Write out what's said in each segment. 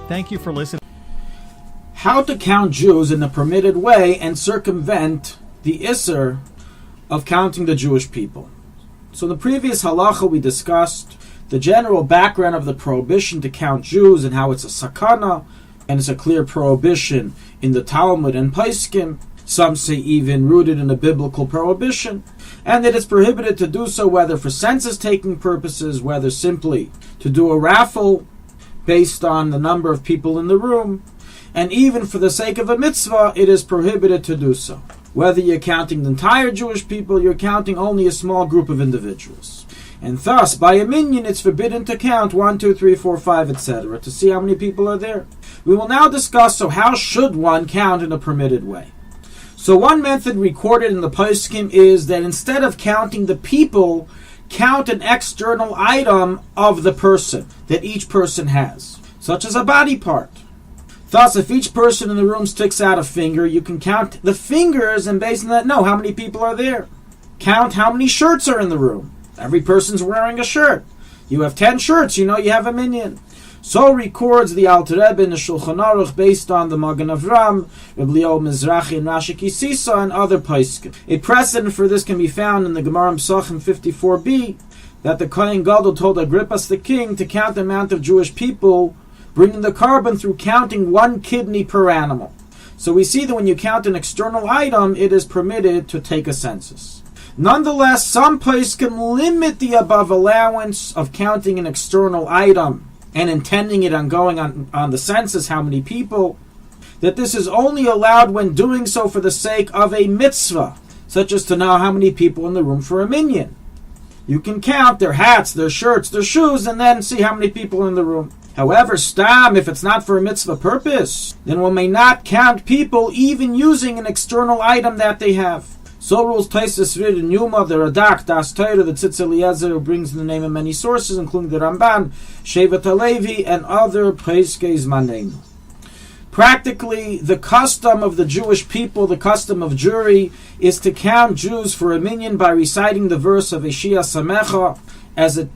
Thank you for listening. How to count Jews in a permitted way and circumvent the Isser of counting the Jewish people. So in the previous halacha we discussed the general background of the prohibition to count Jews and how it's a sakana, and it's a clear prohibition in the Talmud and Paiskim, some say even rooted in a biblical prohibition, and that it's prohibited to do so whether for census-taking purposes, whether simply to do a raffle based on the number of people in the room, and even for the sake of a mitzvah, it is prohibited to do so. Whether you're counting the entire Jewish people, you're counting only a small group of individuals. And thus, by a minyan, it's forbidden to count 1, 2, 3, 4, 5, etc., to see how many people are there. We will now discuss, so how should one count in a permitted way? So one method recorded in the Poskim is that instead of counting the people, count an external item of the person that each person has, such as a body part. Thus, if each person in the room sticks out a finger, you can count the fingers and based on that know how many people are there. Count how many shirts are in the room. Every person's wearing a shirt. You have 10 shirts, you know you have a minyan. So records the Alter Rebbe in the Shulchanaruch based on the Magen Avram, Reb Liel Mizrahi and Rashi Kisisa and other poskim. A precedent for this can be found in the Gemara Pesachim 54b, that the Kohen Gadol told Agrippas the king to count the amount of Jewish people, bringing the carbon through counting 1 kidney per animal. So we see that when you count an external item, it is permitted to take a census. Nonetheless, some poskim limit the above allowance of counting an external item and intending it on going on the census, how many people, that this is only allowed when doing so for the sake of a mitzvah, such as to know how many people in the room for a minyan. You can count their hats, their shirts, their shoes, and then see how many people in the room. However, stam, if it's not for a mitzvah purpose, then one may not count people even using an external item that they have. So rules Taisus Rid and Yuma, the Radak, Das Torah, the Tzitz Eliezer, who brings the name of many sources, including the Ramban, Shevet HaLevi, and other Peiskei Zmanenu. Practically, the custom of the Jewish people, the custom of Jewry, is to count Jews for a minyan by reciting the verse of Eshia Samecha, as it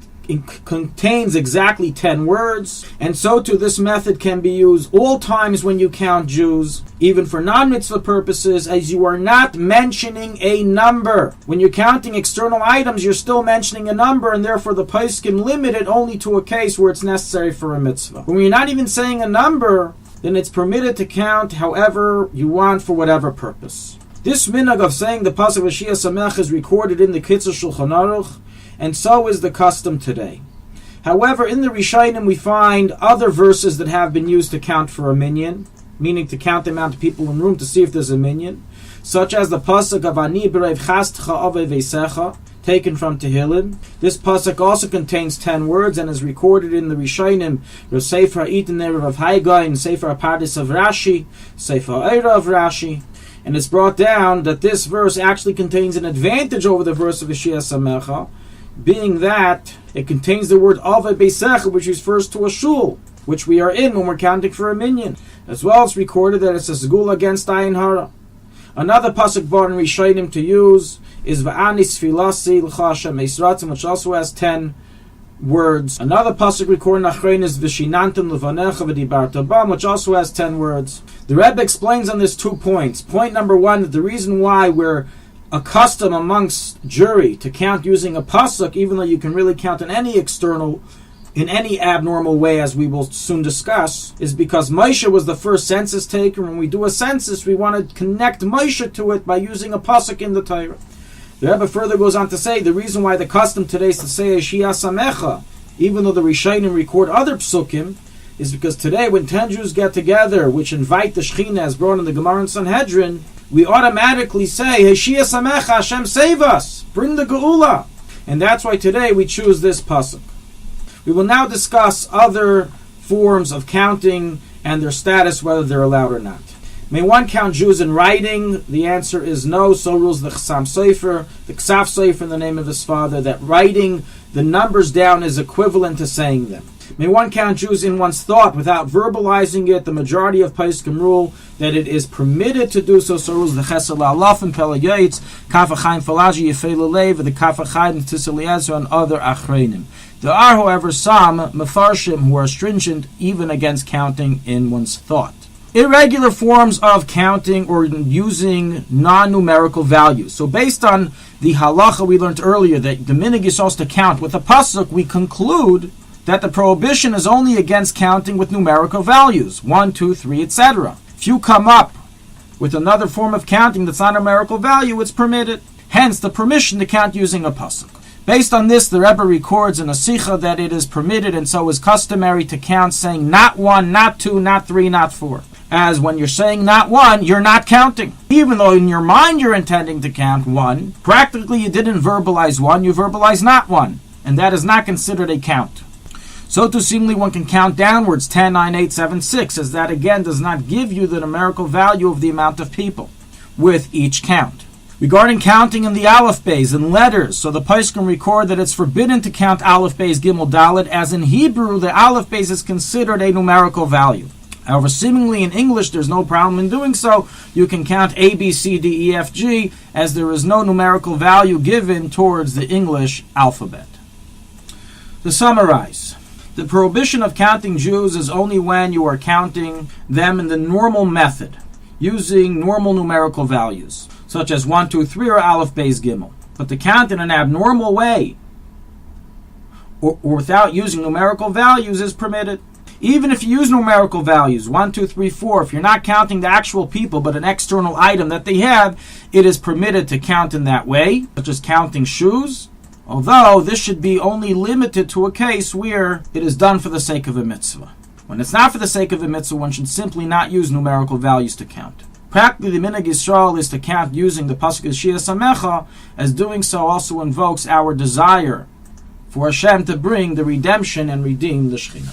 contains exactly 10 words, and so too this method can be used all times when you count Jews, even for non-mitzvah purposes, as you are not mentioning a number. When you're counting external items, you're still mentioning a number, and therefore the poskim limit it only to a case where it's necessary for a mitzvah. When you're not even saying a number, then it's permitted to count however you want for whatever purpose. This minhag of saying the pasuk Eshia Samech is recorded in the Kitzur Shulchan Aruch, and so is the custom today. However, in the Rishonim we find other verses that have been used to count for a minyan, meaning to count the amount of people in the room to see if there's a minyan, such as the pasuk of Ani B'Reiv Chastcha Ave Veisecha, taken from Tehillim. This pasuk also contains 10 words and is recorded in the Rishonim, Sefer HaItaner of Haigai, Sefer HaPardis of Rashi, Sefer Eira of Rashi, and it's brought down that this verse actually contains an advantage over the verse of Eshia Samecha, being that it contains the word Ave Beisecha, which refers to a shul, which we are in when we're counting for a minyan. As well, it's recorded that it's a segula against Ayin Hara. Another pasuk brought in Rishonim to use is Va'anis Filasi L'cha Hashem Eisratzim, which also has 10 words. Another pasuk recorded in Achrein is V'shinantim Levanecha V'dibarta Bam, which also has 10 words. The Rebbe explains on this 2 points. Point number 1, that the reason why we're accustomed amongst Jewry to count using a pasuk, even though you can really count in any abnormal way, as we will soon discuss, is because Moshe was the first census taker. When we do a census, we want to connect Moshe to it by using a pasuk in the Torah. The Rebbe further goes on to say the reason why the custom today is to say Eshia Samecha, even though the Rishonim record other psukim, is because today when 10 Jews get together, which invite the Shekhinah, as brought in the Gemara and Sanhedrin, we automatically say, Eshia Samecha, Hashem save us, bring the Geula. And that's why today we choose this pasuk. We will now discuss other forms of counting and their status, whether they're allowed or not. May one count Jews in writing? The answer is no. So rules the Chassam Sofer, the Ksaf Sofer in the name of his father, that writing the numbers down is equivalent to saying them. May one count Jews in one's thought without verbalizing it? The majority of Paiskim rule that it is permitted to do so. So rules the Chesed La'alaf and Pele Yaitz, Kaf HaChaim Falaji Yefei Lelev, the Kaf HaChaim Tzis Eliezer, and other Achreinim. There are, however, some mefarshim who are stringent even against counting in one's thought. Irregular forms of counting or using non-numerical values. So based on the halacha we learned earlier that the minig is supposed to count with a pasuk, we conclude that the prohibition is only against counting with numerical values, 1, 2, 3, etc. If you come up with another form of counting that's not a numerical value, it's permitted. Hence the permission to count using a pasuk. Based on this, the Rebbe records in a Sikha that it is permitted and so is customary to count saying not 1, not 2, not 3, not 4. As when you're saying not 1, you're not counting. Even though in your mind you're intending to count 1, practically you didn't verbalize 1, you verbalized not 1. And that is not considered a count. So too seemingly one can count downwards 10, 9, 8, 7, 6, as that again does not give you the numerical value of the amount of people with each count. Regarding counting in the Aleph Beis, in letters, so the Poskim record that it's forbidden to count Aleph Beis Gimel Dalet, as in Hebrew the Aleph Beis is considered a numerical value. However, seemingly in English there's no problem in doing so. You can count A, B, C, D, E, F, G, as there is no numerical value given towards the English alphabet. To summarize, the prohibition of counting Jews is only when you are counting them in the normal method, using normal numerical values, such as 1, 2, 3 or Aleph, Beis, Gimel. But to count in an abnormal way, or without using numerical values, is permitted. Even if you use numerical values, 1, 2, 3, 4, if you're not counting the actual people but an external item that they have, it is permitted to count in that way, such as counting shoes, although this should be only limited to a case where it is done for the sake of a mitzvah. When it's not for the sake of a mitzvah, one should simply not use numerical values to count. Practically, the minhag Yisrael is to count using the pasuk Shia Samecha, as doing so also invokes our desire for Hashem to bring the redemption and redeem the Shekhinah.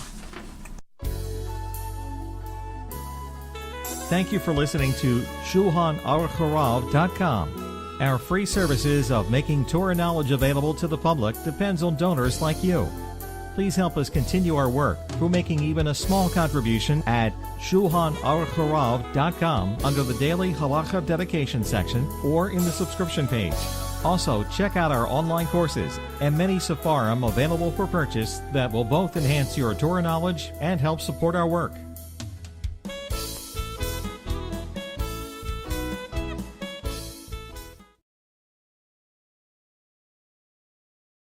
Thank you for listening to Shulchanaruchharav.com. Our free services of making Torah knowledge available to the public depends on donors like you. Please help us continue our work through making even a small contribution at Shulchanaruchharav.com under the Daily Halacha Dedication section or in the subscription page. Also, check out our online courses and many sefarim available for purchase that will both enhance your Torah knowledge and help support our work.